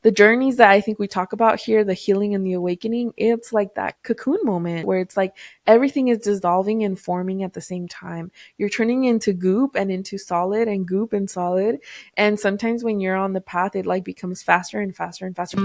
the journeys that I think we talk about here, the healing and the awakening, it's like that cocoon moment where it's like everything is dissolving and forming at the same time. You're turning into goop and into solid and goop and solid. And sometimes when you're on the path, it like becomes faster and faster and faster.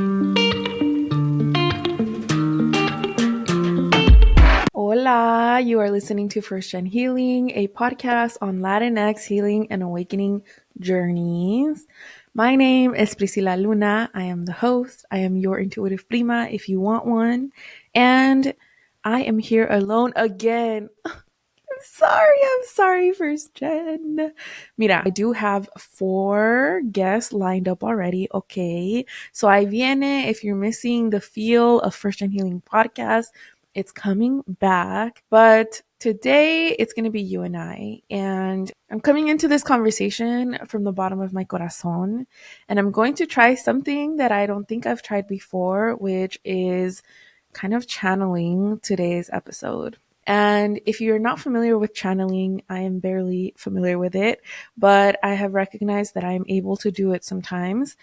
Hola, you are listening to First Gen Healing, a podcast on Latinx healing and awakening journeys. My name is Priscila Luna. I am the host. I am your intuitive prima if you want one. And I am here alone again. I'm sorry, First Gen. Mira, I do have 4 guests lined up already. Okay. So ahí viene. If you're missing the feel of First Gen Healing podcast, it's coming back. But today it's going to be you and I. And I'm coming into this conversation from the bottom of my corazon. And I'm going to try something that I don't think I've tried before, which is kind of channeling today's episode. And if you're not familiar with channeling, I am barely familiar with it, but I have recognized that I'm able to do it sometimes.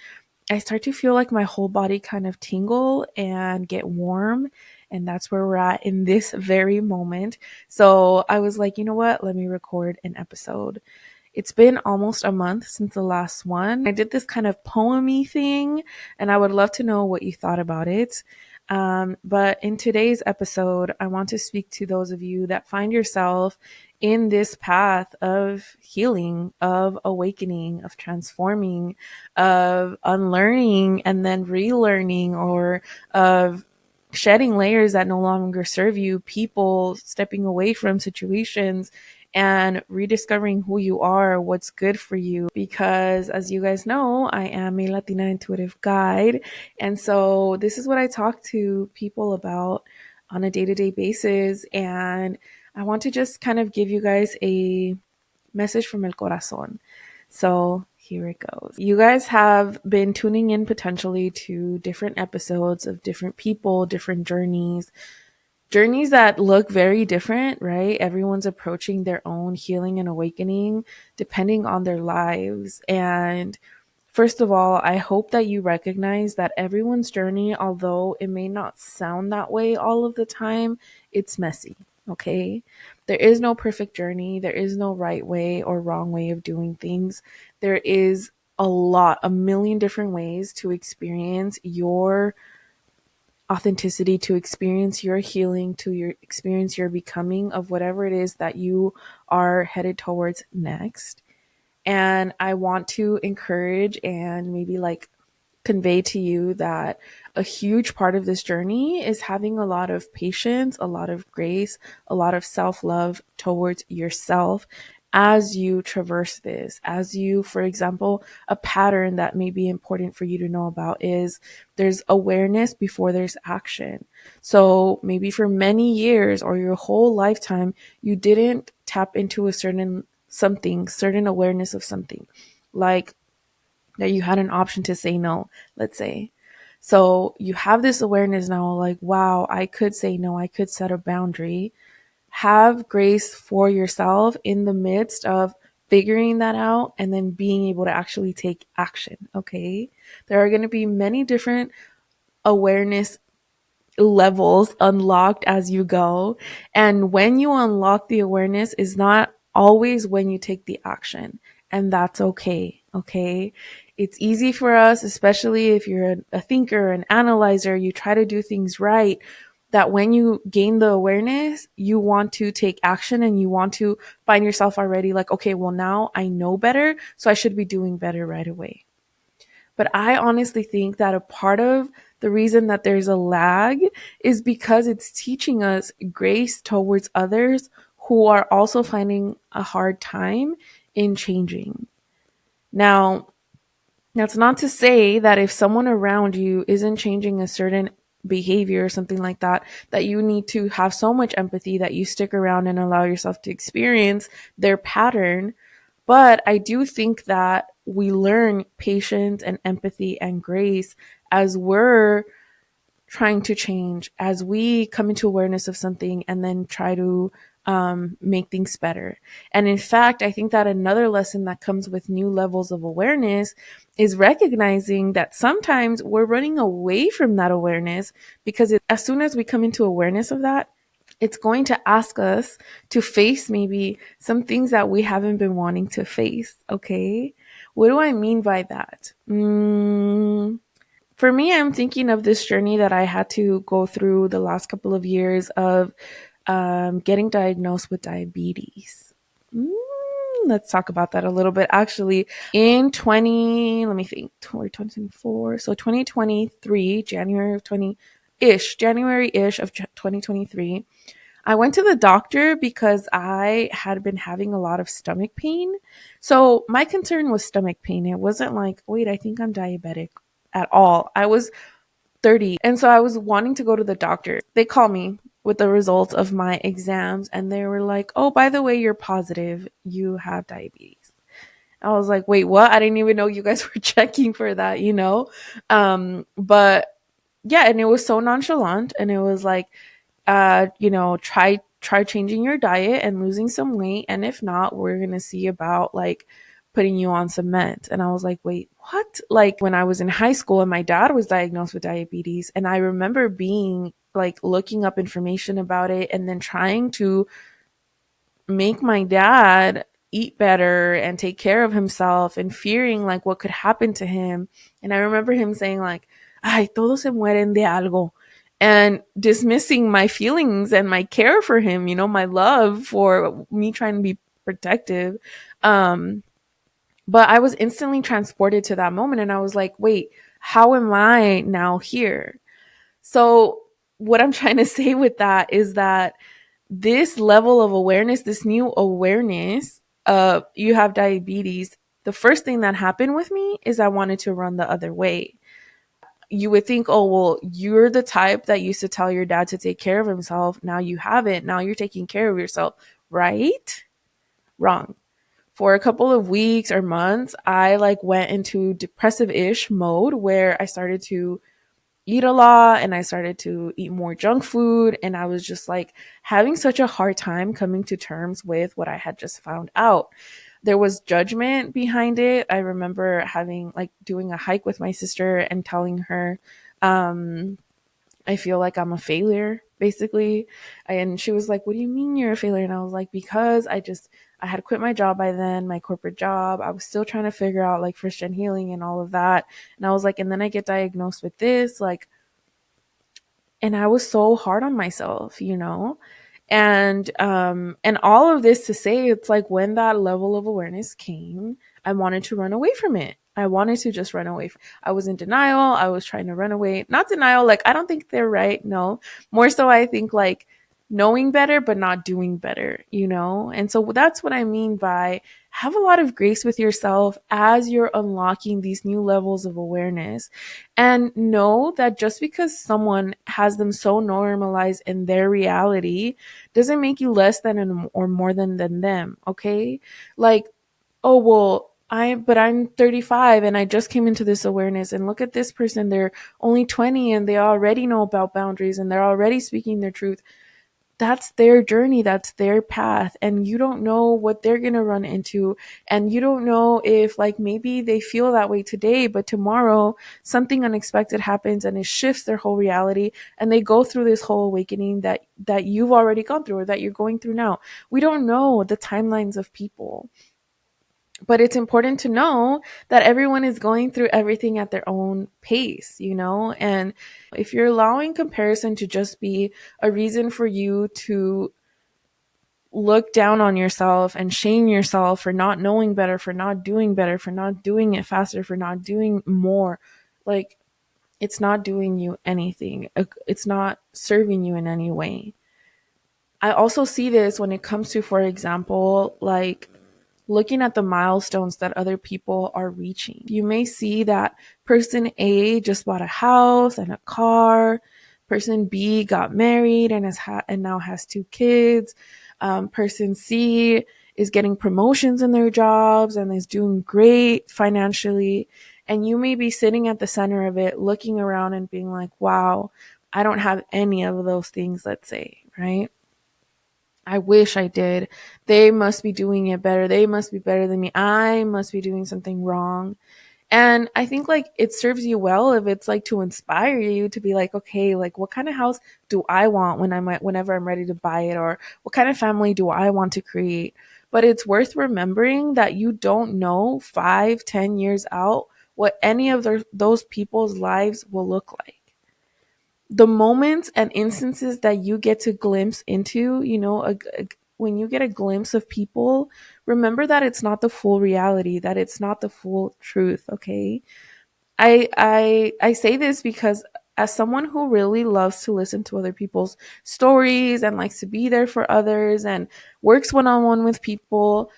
I start to feel like my whole body kind of tingle and get warm. And that's where we're at in this very moment. So I was like, you know what? Let me record an episode. It's been almost a month since the last one. I did this kind of poem-y thing, and I would love to know what you thought about it. But in today's episode, I want to speak to those of you that find yourself in this path of healing, of awakening, of transforming, of unlearning and then relearning, or of shedding layers that no longer serve you, people stepping away from situations and rediscovering who you are, what's good for you. Because as you guys know, I am a Latina intuitive guide. And so this is what I talk to people about on a day-to-day basis. And I want to just kind of give you guys a message from El Corazon. So here it goes. You guys have been tuning in potentially to different episodes of different people, different journeys that look very different, right? Everyone's approaching their own healing and awakening depending on their lives. And first of all, I hope that you recognize that everyone's journey, although it may not sound that way all of the time, it's messy. Okay. There is no perfect journey. There is no right way or wrong way of doing things. There is a million different ways to experience your authenticity, to experience your healing, experience your becoming of whatever it is that you are headed towards next. And I want to encourage and maybe like convey to you that a huge part of this journey is having a lot of patience, a lot of grace, a lot of self-love towards yourself as you traverse this. As you, for example, a pattern that may be important for you to know about is there's awareness before there's action. So maybe for many years or your whole lifetime, you didn't tap into a certain awareness of something, like that you had an option to say no, let's say. So you have this awareness now, like, wow, I could say no, I could set a boundary. Have grace for yourself in the midst of figuring that out and then being able to actually take action. Okay. There are going to be many different awareness levels unlocked as you go. And when you unlock the awareness is not always when you take the action. And that's okay. Okay. It's easy for us, especially if you're a thinker, an analyzer, you try to do things right, that when you gain the awareness, you want to take action and you want to find yourself already like, okay, well, now I know better, so I should be doing better right away. But I honestly think that a part of the reason that there's a lag is because it's teaching us grace towards others who are also finding a hard time in changing. Now, that's not to say that if someone around you isn't changing a certain behavior or something like that, that you need to have so much empathy that you stick around and allow yourself to experience their pattern. But I do think that we learn patience and empathy and grace as we're trying to change, as we come into awareness of something and then try to make things better. And in fact, I think that another lesson that comes with new levels of awareness is recognizing that sometimes we're running away from that awareness, because as soon as we come into awareness of that, it's going to ask us to face maybe some things that we haven't been wanting to face. Okay. What do I mean by that? For me, I'm thinking of this journey that I had to go through the last couple of years of getting diagnosed with diabetes. Let's talk about that a little bit. Actually, in 2024, so 2023, January-ish of 2023, I went to the doctor because I had been having a lot of stomach pain. So my concern was stomach pain. It wasn't like, wait, I think I'm diabetic at all. I was 30. And so I was wanting to go to the doctor. They called me with the results of my exams and they were like, oh, by the way, you're positive. You have diabetes. I was like, wait, what? I didn't even know you guys were checking for that, you know? But yeah, and it was so nonchalant and it was like, try changing your diet and losing some weight. And if not, we're going to see about like putting you on some meds. And I was like, wait, what? Like when I was in high school and my dad was diagnosed with diabetes. And I remember being like looking up information about it and then trying to make my dad eat better and take care of himself and fearing like what could happen to him. And I remember him saying like, ay, todos se mueren de algo. And dismissing my feelings and my care for him, you know, my love for me trying to be protective. But I was instantly transported to that moment and I was like, wait, how am I now here? So what I'm trying to say with that is that this level of awareness, this new awareness of you have diabetes, the first thing that happened with me is I wanted to run the other way. You would think, oh, well, you're the type that used to tell your dad to take care of himself. Now you haven't. Now you're taking care of yourself, right? Wrong. For a couple of weeks or months, I like went into depressive-ish mode where I started to eat a lot and I started to eat more junk food. And I was just like having such a hard time coming to terms with what I had just found out. There was judgment behind it. I remember having like doing a hike with my sister and telling her, I feel like I'm a failure, basically. And she was like, what do you mean you're a failure? And I was like, because I had quit my job by then, my corporate job. I was still trying to figure out like first gen healing and all of that. And I was like, and then I get diagnosed with this, like, and I was so hard on myself, you know? And all of this to say, it's like when that level of awareness came, I wanted to run away from it. I wanted to just run away. I was in denial. I was trying to run away. Not denial, like I don't think they're right. No, more so I think like knowing better, but not doing better, you know? And so that's what I mean by have a lot of grace with yourself as you're unlocking these new levels of awareness. And know that just because someone has them so normalized in their reality doesn't make you less than or more than them, okay? Like, oh, well, I'm 35 and I just came into this awareness and look at this person, they're only 20 and they already know about boundaries and they're already speaking their truth. That's their journey, that's their path, and you don't know what they're going to run into, and you don't know if like maybe they feel that way today but tomorrow something unexpected happens and it shifts their whole reality and they go through this whole awakening that you've already gone through or that you're going through now. We don't know the timelines of people, but it's important to know that everyone is going through everything at their own pace, you know? And if you're allowing comparison to just be a reason for you to look down on yourself and shame yourself for not knowing better, for not doing better, for not doing it faster, for not doing more, like it's not doing you anything. It's not serving you in any way. I also see this when it comes to, for example, like looking at the milestones that other people are reaching. You may see that person A just bought a house and a car. Person B got married and and now has 2 kids. Person C is getting promotions in their jobs and is doing great financially. And you may be sitting at the center of it, looking around and being like, wow, I don't have any of those things, let's say, right? I wish I did. They must be doing it better. They must be better than me. I must be doing something wrong. And I think like it serves you well if it's like to inspire you to be like, okay, like what kind of house do I want whenever I'm ready to buy it, or what kind of family do I want to create? But it's worth remembering that you don't know 5, 10 years out what any of those people's lives will look like. The moments and instances that you get to glimpse into, when you get a glimpse of people, remember that it's not the full reality, that it's not the full truth, okay? I say this because as someone who really loves to listen to other people's stories and likes to be there for others and works one-on-one with people,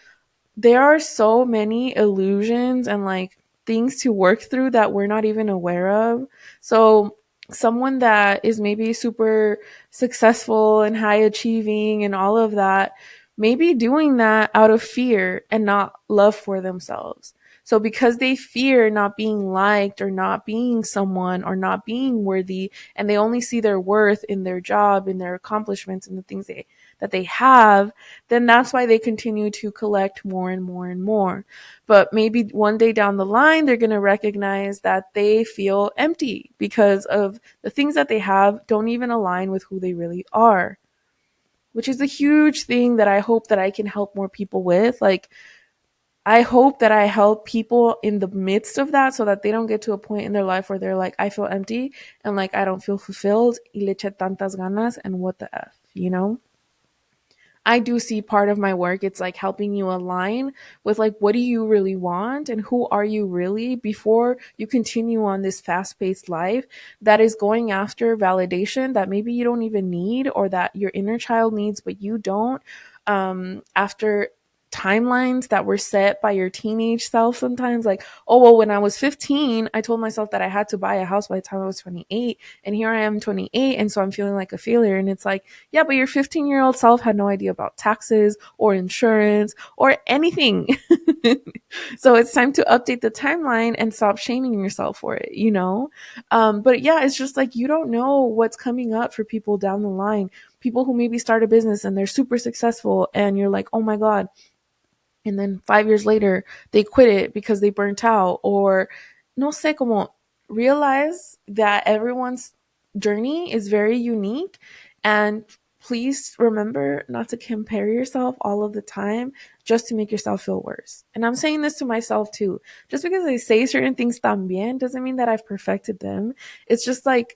there are so many illusions and like things to work through that we're not even aware of. So someone that is maybe super successful and high achieving and all of that, maybe doing that out of fear and not love for themselves. So because they fear not being liked or not being someone or not being worthy, and they only see their worth in their job, in their accomplishments, and the things that they have, then that's why they continue to collect more and more and more. But maybe one day down the line, they're going to recognize that they feel empty because of the things that they have don't even align with who they really are, which is a huge thing that I hope that I can help more people with. Like, I hope that I help people in the midst of that so that they don't get to a point in their life where they're like, I feel empty and like I don't feel fulfilled. Y le eché tantas ganas and what the F, you know? I do see part of my work, it's like helping you align with like what do you really want and who are you really before you continue on this fast-paced life that is going after validation that maybe you don't even need or that your inner child needs but you don't, after timelines that were set by your teenage self sometimes, like, oh well, when I was 15 I told myself that I had to buy a house by the time I was 28, and here I am 28, and so I'm feeling like a failure. And it's like, yeah, but your 15-year-old self had no idea about taxes or insurance or anything. So it's time to update the timeline and stop shaming yourself for it, you know? But yeah, it's just like you don't know what's coming up for people down the line. People who maybe start a business and they're super successful, and you're like, oh my God. And then 5 years later, they quit it because they burnt out, or no sé, como realize that everyone's journey is very unique. And please remember not to compare yourself all of the time just to make yourself feel worse. And I'm saying this to myself too. Just because I say certain things también doesn't mean that I've perfected them. It's just like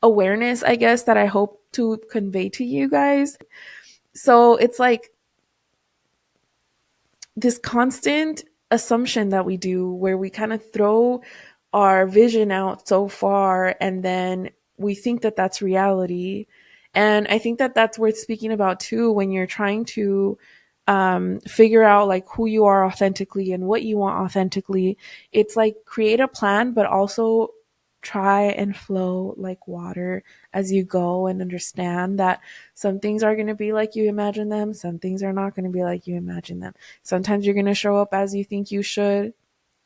awareness, I guess, that I hope to convey to you guys. So it's like this constant assumption that we do where we kind of throw our vision out so far and then we think that that's reality. And I think that that's worth speaking about too when you're trying to figure out like who you are authentically and what you want authentically. It's like create a plan, but also try and flow like water as you go, and understand that some things are going to be like you imagine them, some things are not going to be like you imagine them. Sometimes you're going to show up as you think you should,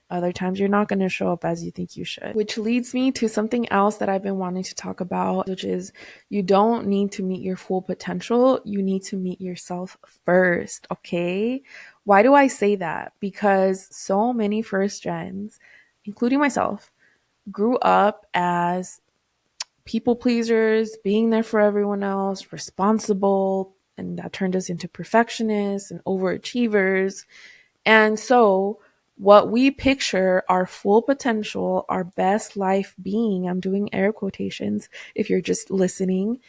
other times you're not going to show up as you think you should. Which leads me to something else that I've been wanting to talk about, which is you don't need to meet your full potential. You need to meet yourself first, okay? Why do I say that? Because so many first gens, including myself, grew up as people pleasers, being there for everyone else, responsible, and that turned us into perfectionists and overachievers. And so, what we picture our full potential, our best life being, I'm doing air quotations if you're just listening.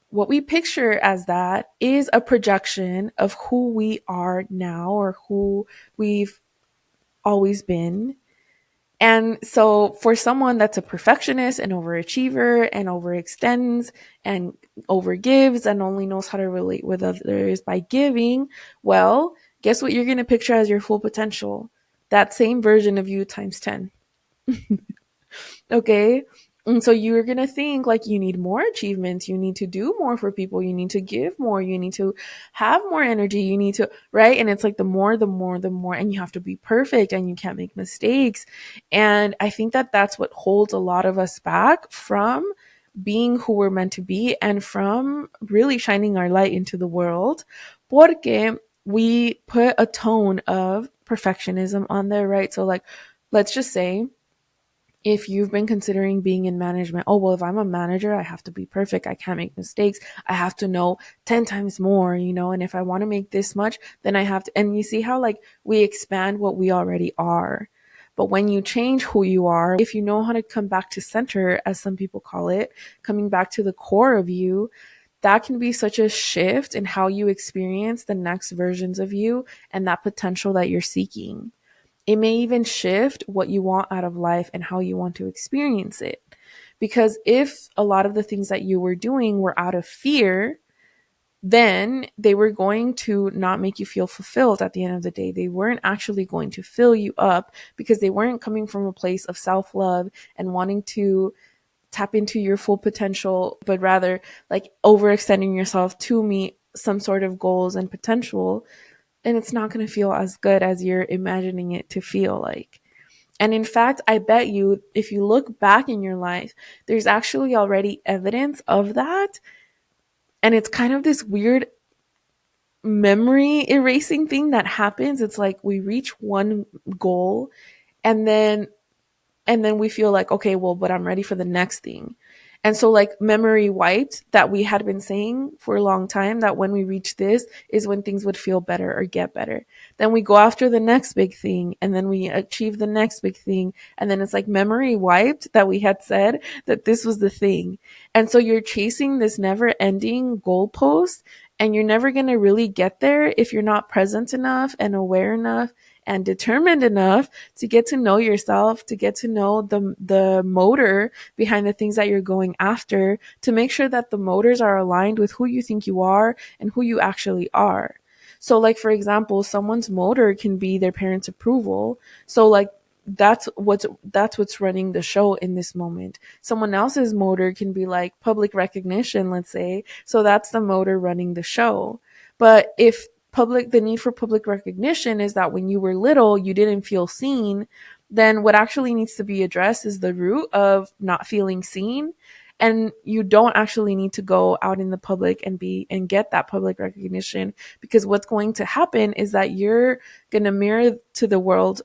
What we picture as that is a projection of who we are now or who we've always been. And so for someone that's a perfectionist and overachiever and overextends and overgives and only knows how to relate with others by giving, well, guess what you're going to picture as your full potential? That same version of you times 10. Okay. And so you're going to think like you need more achievements. You need to do more for people. You need to give more. You need to have more energy. You need to, right? And it's like the more, and you have to be perfect and you can't make mistakes. And I think that that's what holds a lot of us back from being who we're meant to be and from really shining our light into the world. Porque we put a tone of perfectionism on there, right? So, like, let's just say if you've been considering being in management, oh, well, if I'm a manager, I have to be perfect. I can't make mistakes. I have to know 10 times more, and if I want to make this much, then I have to. And you see how like we expand what we already are. But when you change who you are, if you know how to come back to center, as some people call it, coming back to the core of you, that can be such a shift in how you experience the next versions of you and that potential that you're seeking. It may even shift what you want out of life and how you want to experience it. Because if a lot of the things that you were doing were out of fear, then they were going to not make you feel fulfilled at the end of the day. They weren't actually going to fill you up because they weren't coming from a place of self-love and wanting to tap into your full potential, but rather like overextending yourself to meet some sort of goals and potential. And it's not going to feel as good as you're imagining it to feel like. And in fact, I bet you, if you look back in your life, there's actually already evidence of that. And it's kind of this weird memory erasing thing that happens. It's like we reach one goal and then we feel like, okay, well, but I'm ready for the next thing. And so like memory wiped that we had been saying for a long time, that when we reach this is when things would feel better or get better. Then we go after the next big thing and then we achieve the next big thing. And then it's like memory wiped that we had said that this was the thing. And so you're chasing this never ending goalpost and you're never going to really get there if you're not present enough and aware enough and determined enough to get to know yourself, to get to know the motor behind the things that you're going after, to make sure that the motors are aligned with who you think you are and who you actually are. So like, for example, someone's motor can be their parents' approval. So like, that's what's running the show in this moment. Someone else's motor can be like public recognition, let's say. So that's the motor running the show. But if the need for public recognition is that when you were little, you didn't feel seen, then what actually needs to be addressed is the root of not feeling seen. And you don't actually need to go out in the public and get that public recognition, because what's going to happen is that you're going to mirror to the world,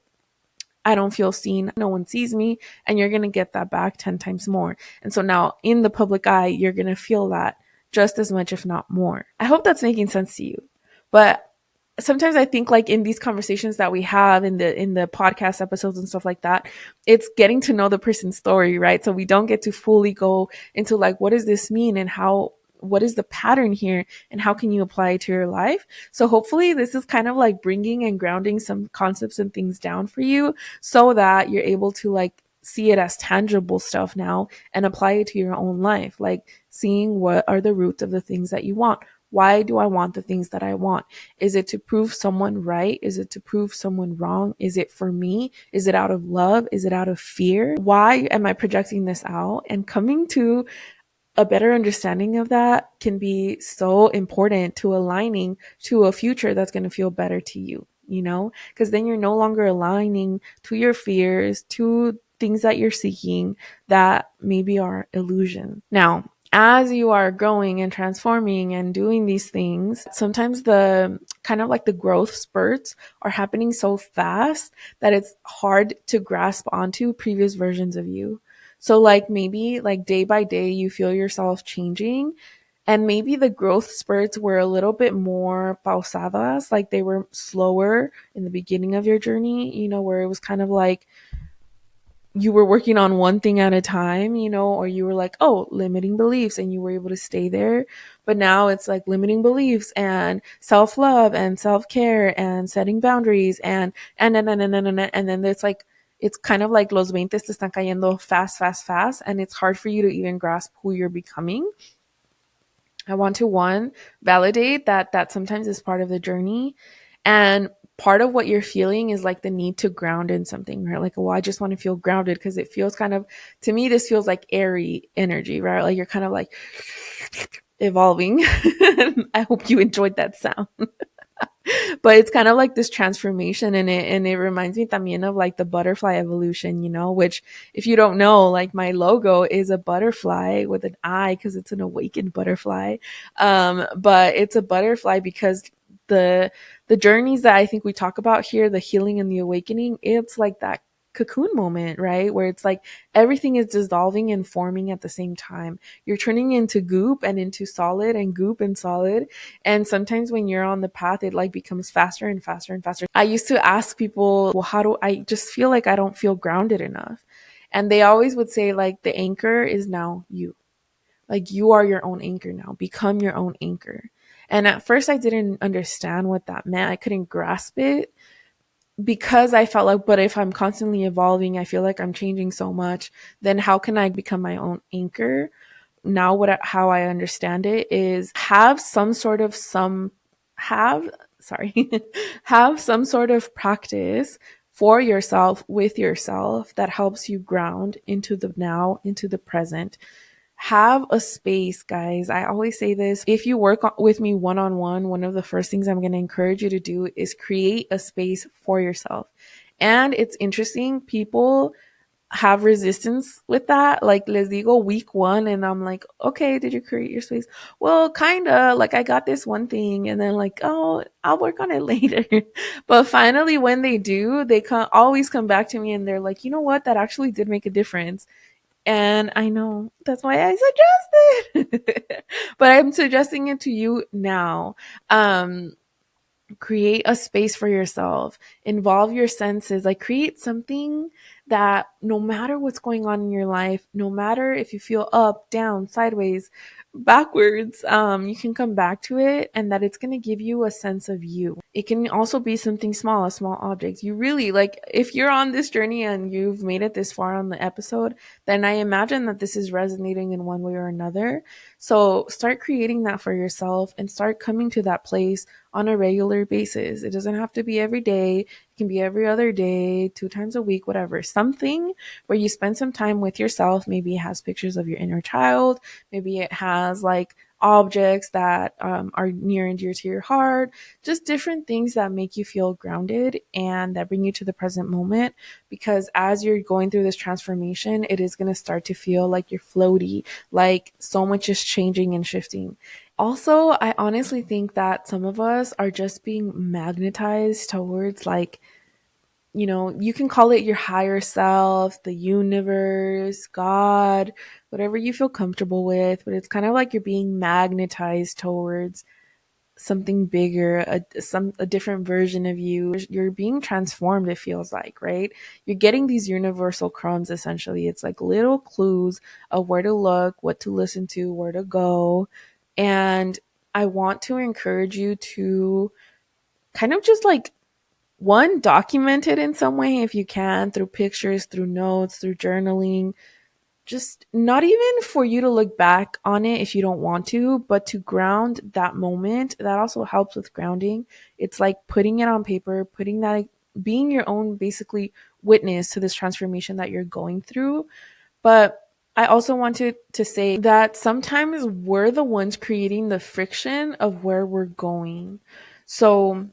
I don't feel seen, no one sees me, and you're going to get that back 10 times more. And so now in the public eye, you're going to feel that just as much, if not more. I hope that's making sense to you. But sometimes I think like in these conversations that we have in the podcast episodes and stuff like that, it's getting to know the person's story, right? So we don't get to fully go into like, what does this mean and what is the pattern here and how can you apply it to your life? So hopefully this is kind of like bringing and grounding some concepts and things down for you so that you're able to like see it as tangible stuff now and apply it to your own life. Like seeing what are the roots of the things that you want. Why do I want the things that I want? Is it to prove someone right? Is it to prove someone wrong? Is it for me? Is it out of love? Is it out of fear? Why am I projecting this out? And coming to a better understanding of that can be so important to aligning to a future that's going to feel better to you, because then you're no longer aligning to your fears, to things that you're seeking that maybe are illusion. Now, as you are growing and transforming and doing these things, sometimes the kind of like the growth spurts are happening so fast that it's hard to grasp onto previous versions of you. So like maybe like day by day you feel yourself changing, and maybe the growth spurts were a little bit more pausadas, like they were slower in the beginning of your journey, where it was kind of like you were working on one thing at a time, or you were like, oh, limiting beliefs, and you were able to stay there. But now it's like limiting beliefs and self-love and self-care and setting boundaries and then it's like, it's kind of like los 20 te están cayendo fast, and it's hard for you to even grasp who you're becoming. I want to validate that sometimes is part of the journey, and part of what you're feeling is like the need to ground in something, right? Like, well, I just want to feel grounded because it feels kind of, to me, this feels like airy energy, right? Like you're kind of like evolving. I hope you enjoyed that sound. But it's kind of like this transformation in it. And it reminds me también of like the butterfly evolution, which if you don't know, like my logo is a butterfly with an eye because it's an awakened butterfly. But it's a butterfly because the journeys that I think we talk about here, the healing and the awakening, it's like that cocoon moment, right? Where it's like everything is dissolving and forming at the same time. You're turning into goop and into solid and goop and solid. And sometimes when you're on the path, it like becomes faster and faster and faster. I used to ask people, well, how do I just feel like I don't feel grounded enough? And they always would say like the anchor is now you. Like you are your own anchor now. Become your own anchor. And at first I didn't understand what that meant. I couldn't grasp it because I felt like, but if I'm constantly evolving, I feel like I'm changing so much, then how can I become my own anchor? Now how I understand it is have some sort of have sorry have some sort of practice for yourself with yourself that helps you ground into the now, into the present. Have a space, guys. I always say this. If you work with me one-on-one, one of the first things I'm going to encourage you to do is create a space for yourself. And it's interesting. People have resistance with that. Like, les digo week one, and I'm like, okay, did you create your space? Well, kinda. Like, I got this one thing, and then like, oh, I'll work on it later. But finally, when they do, they always come back to me, and they're like, you know what? That actually did make a difference. And I know that's why I suggest it. But I'm suggesting it to you now. Create a space for yourself, involve your senses, like create something that no matter what's going on in your life, no matter if you feel up, down, sideways, backwards, you can come back to it, and that it's going to give you a sense of you. It can also be something small, a small object. You really, like, if you're on this journey and you've made it this far on the episode, then I imagine that this is resonating in one way or another. So start creating that for yourself and start coming to that place on a regular basis. It doesn't have to be every day. It can be every other day, 2 times a week, whatever. Something where you spend some time with yourself. Maybe it has pictures of your inner child. Maybe it has like objects that are near and dear to your heart. Just different things that make you feel grounded and that bring you to the present moment. Because as you're going through this transformation, it is going to start to feel like you're floaty, like so much is changing and shifting. Also, I honestly think that some of us are just being magnetized towards like, you can call it your higher self, the universe, God, whatever you feel comfortable with, but it's kind of like you're being magnetized towards something bigger, a different version of you. You're being transformed, it feels like, right? You're getting these universal crumbs essentially. It's like little clues of where to look, what to listen to, where to go. And I want to encourage you to kind of just like one, document it in some way if you can, through pictures, through notes, through journaling. Just not even for you to look back on it if you don't want to, but to ground that moment. That also helps with grounding. It's like putting it on paper, putting that, being your own basically witness to this transformation that you're going through. But I also wanted to say that sometimes we're the ones creating the friction of where we're going. So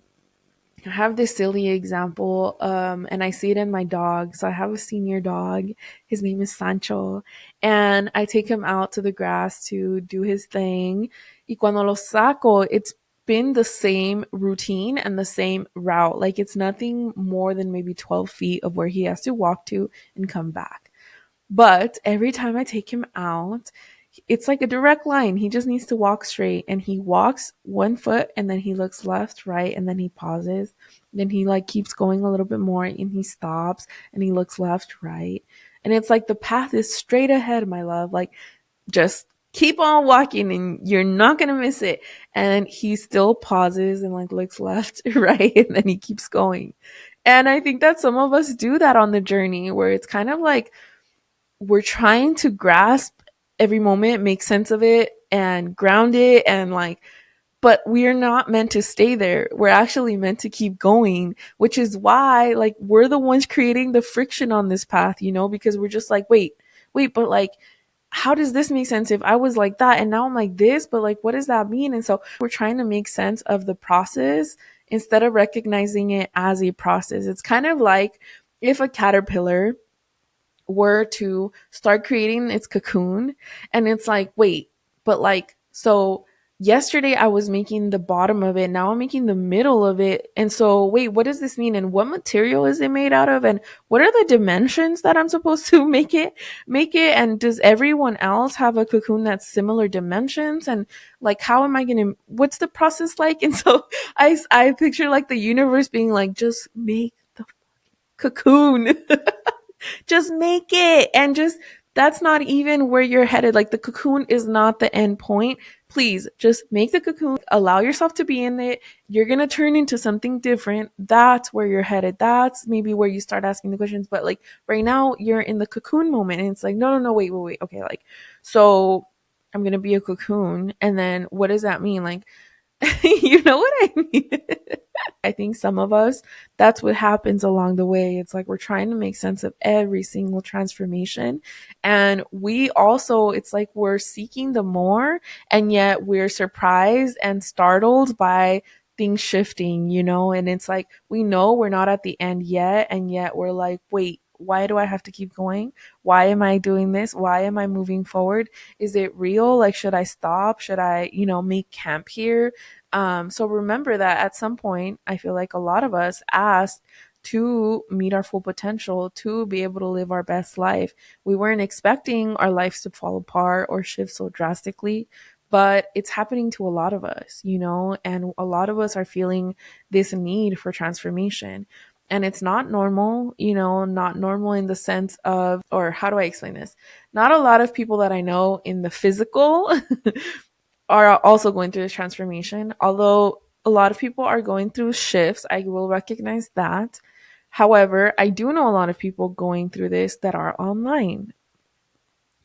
I have this silly example, and I see it in my dog. So I have a senior dog. His name is Sancho, and I take him out to the grass to do his thing. Y cuando lo saco, it's been the same routine and the same route. Like it's nothing more than maybe 12 feet of where he has to walk to and come back. But every time I take him out, it's like a direct line. He just needs to walk straight, and he walks 1 foot and then he looks left, right, and then he pauses. Then he like keeps going a little bit more and he stops and he looks left, right. And it's like the path is straight ahead, my love. Like just keep on walking and you're not going to miss it. And he still pauses and like looks left, right, and then he keeps going. And I think that some of us do that on the journey where it's kind of like we're trying to grasp every moment, make sense of it, and ground it, and like, but we're not meant to stay there. We're actually meant to keep going, which is why like we're the ones creating the friction on this path, because we're just like, wait, but like, how does this make sense if I was like that and now I'm like this, but like, what does that mean? And so we're trying to make sense of the process instead of recognizing it as a process. It's kind of like if a caterpillar were to start creating its cocoon, and it's like, wait, but like, so yesterday I was making the bottom of it, now I'm making the middle of it, and so wait, what does this mean, and what material is it made out of, and what are the dimensions that I'm supposed to make it, and does everyone else have a cocoon that's similar dimensions, and like, how am I gonna, what's the process like? And so I picture like the universe being like, just make the cocoon. Just make it, and just, that's not even where you're headed. Like, the cocoon is not the end point. Please just make the cocoon, allow yourself to be in it. You're going to turn into something different. That's where you're headed. That's maybe where you start asking the questions. But like right now you're in the cocoon moment, and it's like, no, no, no, wait. Okay. Like, so I'm going to be a cocoon. And then what does that mean? Like, you know what I mean? I think some of us, that's what happens along the way. It's like we're trying to make sense of every single transformation. And we also, it's like we're seeking the more, and yet we're surprised and startled by things shifting, you know? And it's like we know we're not at the end yet. And yet we're like, wait, why do I have to keep going? Why am I doing this? Why am I moving forward? Is it real? Like, should I stop? Should I, make camp here? So remember that at some point, I feel like a lot of us asked to meet our full potential, to be able to live our best life. We weren't expecting our lives to fall apart or shift so drastically, but it's happening to a lot of us, and a lot of us are feeling this need for transformation. And it's not normal, not normal in the sense of, or how do I explain this? Not a lot of people that I know in the physical are also going through this transformation. Although a lot of people are going through shifts, I will recognize that. However, I do know a lot of people going through this that are online.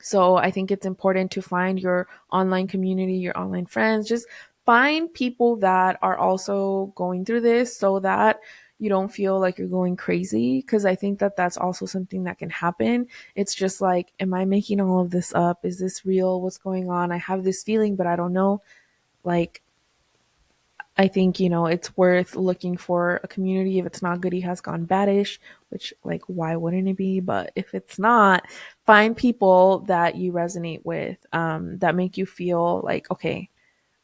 So I think it's important to find your online community, your online friends. Just find people that are also going through this so that you don't feel like you're going crazy. Because I think that that's also something that can happen. It's just like, am I making all of this up? Is this real? What's going on? I have this feeling, but I don't know. Like, I think, it's worth looking for a community. If it's not Goody Has Gone Baddish, which, like, why wouldn't it be? But if it's not, find people that you resonate with, that make you feel like, okay,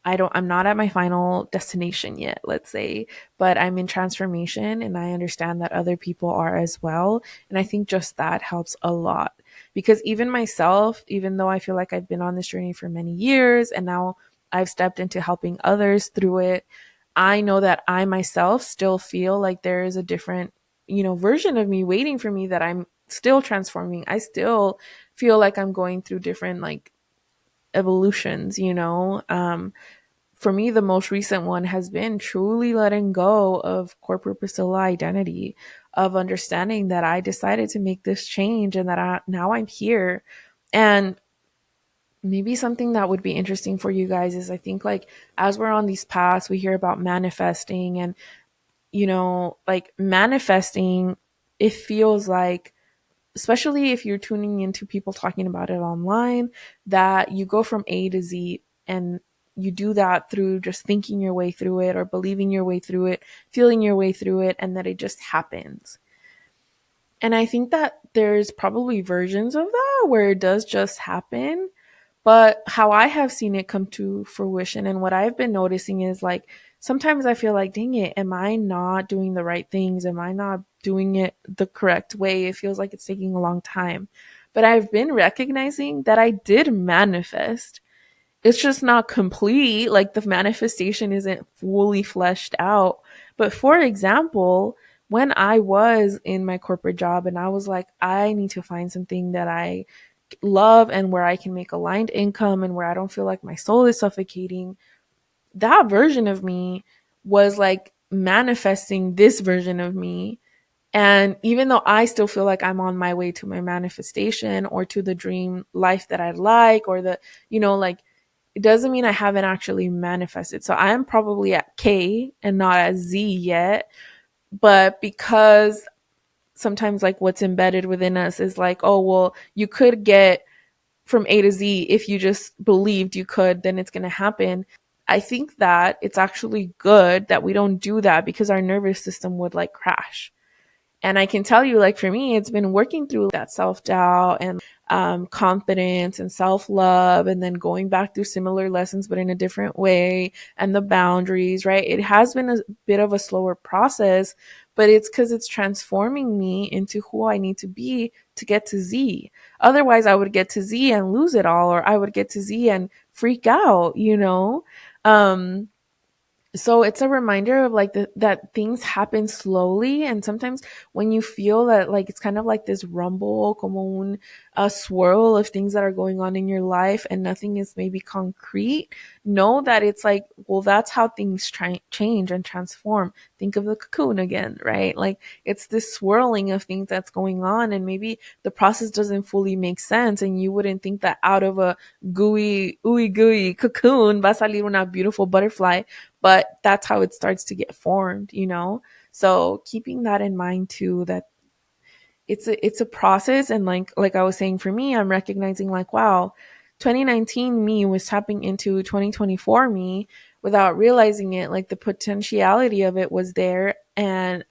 I'm not at my final destination yet, let's say, but I'm in transformation, and I understand that other people are as well. And I think just that helps a lot, because even myself, even though I feel like I've been on this journey for many years and now I've stepped into helping others through it, I know that I myself still feel like there is a different, version of me waiting for me, that I'm still transforming. I still feel like I'm going through different, like, evolutions, for me, the most recent one has been truly letting go of corporate Priscilla identity, of understanding that I decided to make this change, and that now I'm here. And maybe something that would be interesting for you guys is, I think, like, as we're on these paths, we hear about manifesting, and, like, manifesting, it feels like, especially if you're tuning into people talking about it online, that you go from A to Z, and you do that through just thinking your way through it, or believing your way through it, feeling your way through it, and that it just happens. And I think that there's probably versions of that where it does just happen. But how I have seen it come to fruition, and what I've been noticing is, like, sometimes I feel like, dang it, am I not doing the right things? Am I not doing it the correct way? It feels like it's taking a long time. But I've been recognizing that I did manifest. It's just not complete. Like, the manifestation isn't fully fleshed out. But for example, when I was in my corporate job and I was like, I need to find something that I love and where I can make aligned income and where I don't feel like my soul is suffocating, that version of me was like manifesting this version of me. And even though I still feel like I'm on my way to my manifestation or to the dream life that I'd like, or the, like, it doesn't mean I haven't actually manifested. So I am probably at K and not at Z yet. But because sometimes, like, what's embedded within us is like, oh, well, you could get from A to Z if you just believed you could, then it's going to happen. I think that it's actually good that we don't do that because our nervous system would like crash. And I can tell you, like, for me, it's been working through that self doubt and confidence and self love, and then going back through similar lessons, but in a different way, and the boundaries, right? It has been a bit of a slower process, but it's because it's transforming me into who I need to be to get to Z. Otherwise, I would get to Z and lose it all, or I would get to Z and freak out, you know? Um, so it's a reminder of like that things happen slowly, and sometimes when you feel that like it's kind of like this rumble, como a swirl of things that are going on in your life and nothing is maybe concrete, know that it's like, well, that's how things change and transform. Think of the cocoon again, right? Like it's this swirling of things that's going on, and maybe the process doesn't fully make sense, and you wouldn't think that out of a gooey, ooey gooey cocoon va a salir una beautiful butterfly, but that's how it starts to get formed, you know? So keeping that in mind too, that it's a process. And like I was saying, for me, I'm recognizing like, wow, 2019 me was tapping into 2024 me without realizing it. Like the potentiality of it was there, and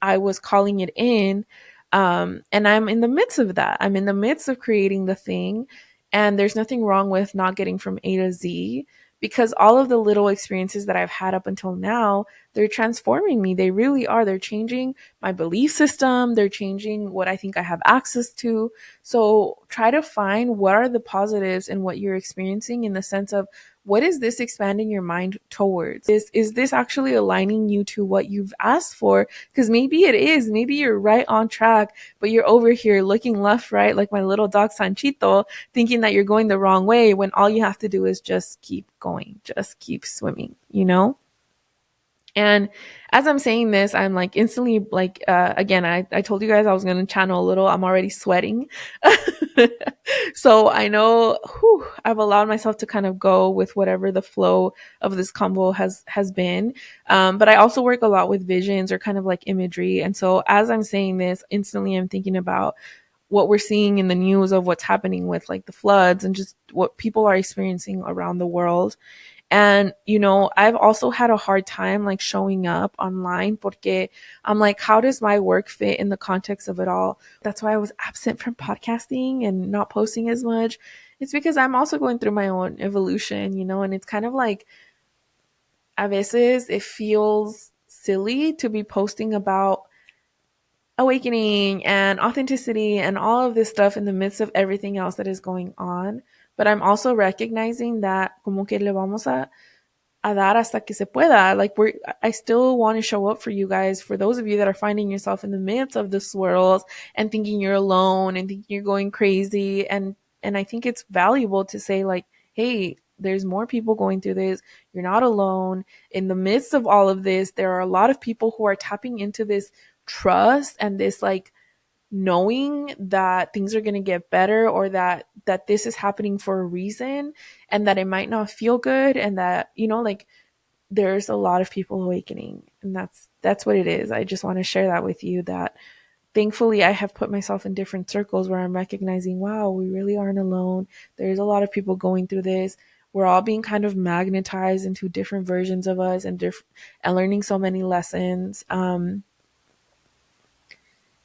I was calling it in. And I'm in the midst of that. I'm in the midst of creating the thing. And there's nothing wrong with not getting from A to Z, because all of the little experiences that I've had up until now, they're transforming me. They really are. They're changing my belief system. They're changing what I think I have access to. So try to find what are the positives in what you're experiencing, in the sense of, what is this expanding your mind towards? Is this actually aligning you to what you've asked for? Because maybe it is. Maybe you're right on track, but you're over here looking left, right, like my little dog Sanchito, thinking that you're going the wrong way, when all you have to do is just keep going, just keep swimming, you know? And as I'm saying this, I'm like instantly like, again, I told you guys I was going to channel a little. I'm already sweating. So I know, I've allowed myself to kind of go with whatever the flow of this combo has been. But I also work a lot with visions or kind of like imagery. And so as I'm saying this, instantly I'm thinking about what we're seeing in the news of what's happening with like the floods and just what people are experiencing around the world. And, you know, I've also had a hard time like showing up online, porque I'm like, how does my work fit in the context of it all? That's why I was absent from podcasting and not posting as much. It's because I'm also going through my own evolution, you know, and it's kind of like, a veces it feels silly to be posting about awakening and authenticity and all of this stuff in the midst of everything else that is going on. But I'm also recognizing that como que le vamos a dar hasta que se pueda. Like I still want to show up for you guys, for those of you that are finding yourself in the midst of the swirls and thinking you're alone and thinking you're going crazy. And I think it's valuable to say like, hey, there's more people going through this. You're not alone. In the midst of all of this, there are a lot of people who are tapping into this trust and this like knowing that things are going to get better, or that this is happening for a reason, and that it might not feel good, and that, you know, like there's a lot of people awakening, and that's what it is. I just want to share that with you, that thankfully I have put myself in different circles where I'm recognizing, wow, we really aren't alone. There's a lot of people going through this. We're all being kind of magnetized into different versions of us, and learning so many lessons.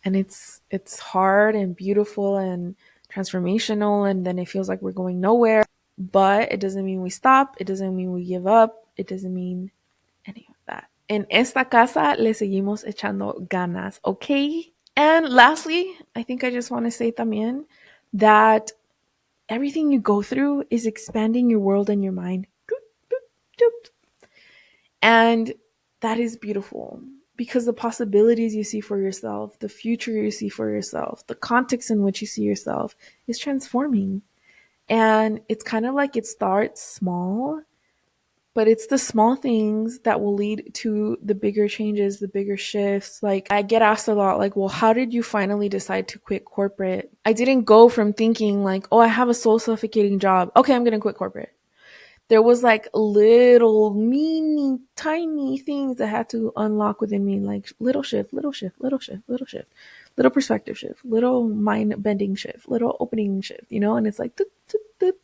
And it's hard and beautiful and transformational, and then it feels like we're going nowhere, but it doesn't mean we stop, it doesn't mean we give up, it doesn't mean any of that. En esta casa le seguimos echando ganas, okay? And lastly, I think I just want to say también that everything you go through is expanding your world and your mind. And that is beautiful, because the possibilities you see for yourself, the future you see for yourself, the context in which you see yourself is transforming. And it's kind of like it starts small, but it's the small things that will lead to the bigger changes, the bigger shifts. Like I get asked a lot, like, well, how did you finally decide to quit corporate? I didn't go from thinking like, oh, I have a soul suffocating job, okay, I'm going to quit corporate. There was like little mini tiny things that had to unlock within me, like little shift, little shift, little shift, little shift, little perspective shift, little mind bending shift, little opening shift, you know? And it's like, doot, doot, doot.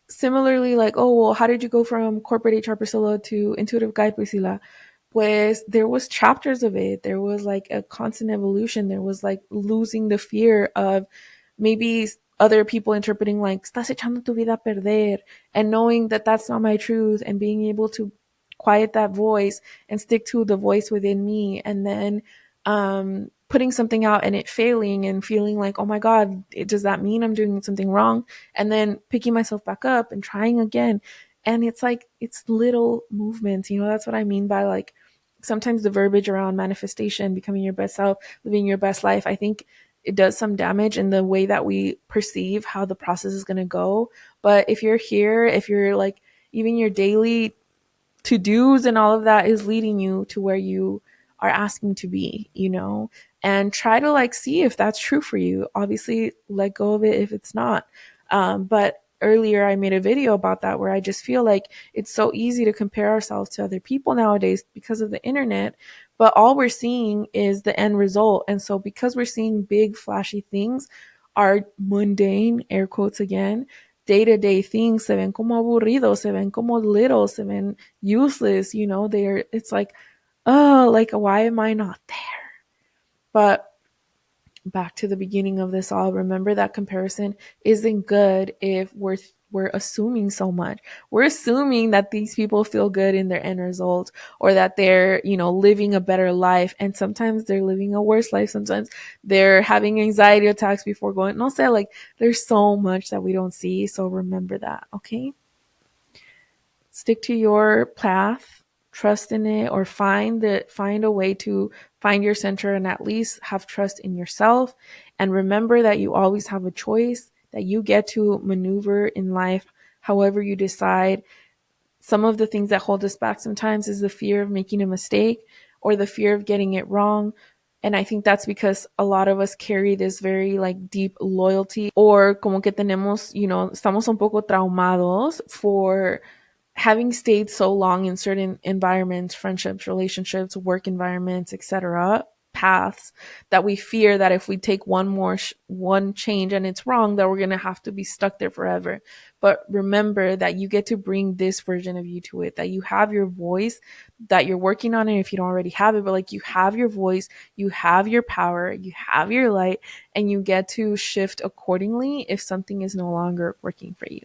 similarly, like, oh, well, how did you go from corporate HR Priscilla to intuitive guide Priscilla? Was there was chapters of it. There was like a constant evolution. There was like losing the fear of maybe other people interpreting like estás echando tu vida a perder, and knowing that that's not my truth, and being able to quiet that voice and stick to the voice within me, and then putting something out and it failing and feeling like, oh my god, does that mean I'm doing something wrong, and then picking myself back up and trying again. And it's like, it's little movements, that's what I mean by like, sometimes the verbiage around manifestation, becoming your best self, living your best life, I think it does some damage in the way that we perceive how the process is going to go. But if you're here, if you're like, even your daily to do's and all of that is leading you to where you are asking to be, and try to like see if that's true for you. Obviously, let go of it if it's not. But earlier I made a video about that, where I just feel like it's so easy to compare ourselves to other people nowadays because of the internet, but all we're seeing is the end result. And so because we're seeing big flashy things, our mundane, air quotes again, day-to-day things se ven como aburridos, se ven como little, se ven useless, it's like, oh, like, why am I not there? But back to the beginning of this all, remember that comparison isn't good if we're assuming so much. We're assuming that these people feel good in their end result, or that they're, living a better life. And sometimes they're living a worse life. Sometimes they're having anxiety attacks before going. No say, like, there's so much that we don't see. So remember that, okay? Stick to your path, trust in it, or find a way to find your center and at least have trust in yourself. And remember that you always have a choice, that you get to maneuver in life however you decide. Some of the things that hold us back sometimes is the fear of making a mistake or the fear of getting it wrong. And I think that's because a lot of us carry this very like deep loyalty, or como que tenemos, estamos un poco traumados for having stayed so long in certain environments, friendships, relationships, work environments, etc., paths, that we fear that if we take one change and it's wrong, that we're going to have to be stuck there forever. But remember that you get to bring this version of you to it, that you have your voice, that you're working on it if you don't already have it, but like, you have your voice, you have your power, you have your light, and you get to shift accordingly if something is no longer working for you.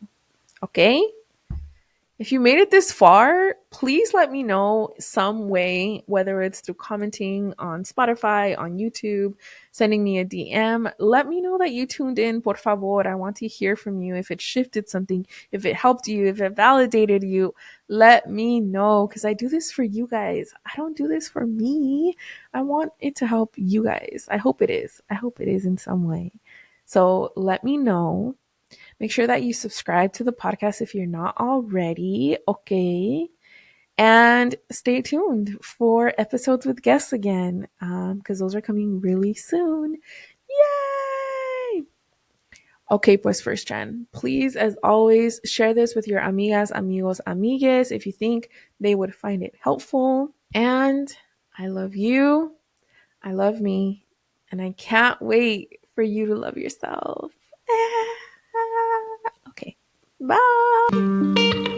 Okay? If you made it this far, please let me know some way, whether it's through commenting on Spotify, on YouTube, sending me a DM. Let me know that you tuned in, por favor. I want to hear from you. If it shifted something, if it helped you, if it validated you, let me know, because I do this for you guys. I don't do this for me. I want it to help you guys. I hope it is. I hope it is in some way. So let me know. Make sure that you subscribe to the podcast if you're not already, okay? And stay tuned for episodes with guests again, because those are coming really soon. Yay! Okay, pues first gen, please, as always, share this with your amigas, amigos, amigues if you think they would find it helpful. And I love you. I love me. And I can't wait for you to love yourself. Okay. Bye.